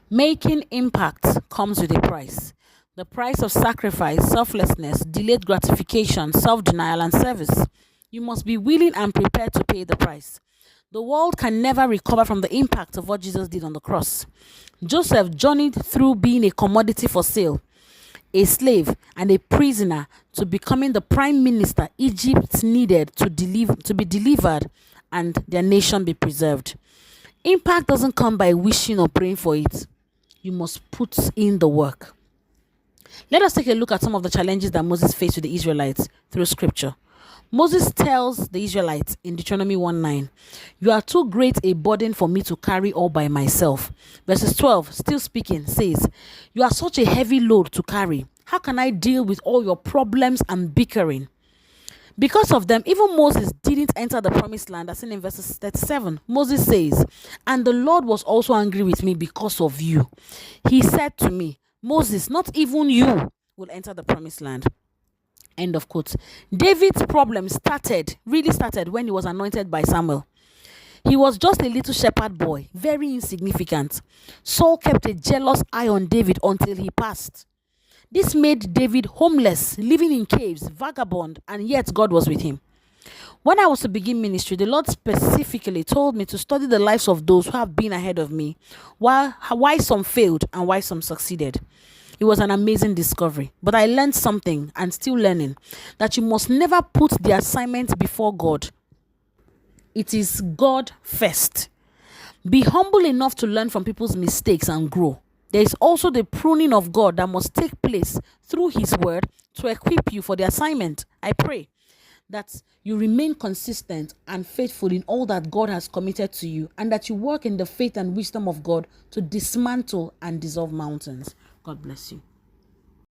Making impact comes with a price. The price of sacrifice, selflessness, delayed gratification, self-denial, and service. You must be willing and prepared to pay the price. The world can never recover from the impact of what Jesus did on the cross. Joseph journeyed through being a commodity for sale, a slave, and a prisoner to becoming the prime minister Egypt needed to be delivered and their nation be preserved. Impact doesn't come by wishing or praying for it. You must put in the work. Let us take a look at some of the challenges that Moses faced with the Israelites through scripture. Moses tells the Israelites in Deuteronomy 1:9, "You are too great a burden for me to carry all by myself." Verses 12, still speaking, says, "You are such a heavy load to carry. How can I deal with all your problems and bickering?" Because of them, even Moses didn't enter the promised land, as seen in verses 37. Moses says, "And the Lord was also angry with me because of you. He said to me, 'Moses, not even you will enter the promised land.'" End of quote. David's problem really started when he was anointed by Samuel. He was just a little shepherd boy, very insignificant. Saul kept a jealous eye on David until he passed. This made David homeless, living in caves, vagabond, and yet God was with him. When I was to begin ministry, the Lord specifically told me to study the lives of those who have been ahead of me, why some failed and why some succeeded. It was an amazing discovery, but I learned something and still learning, that you must never put the assignment before God. It is God first. Be humble enough to learn from people's mistakes and grow. There is also the pruning of God that must take place through His word to equip you for the assignment. I pray that you remain consistent and faithful in all that God has committed to you, and that you work in the faith and wisdom of God to dismantle and dissolve mountains. God bless you.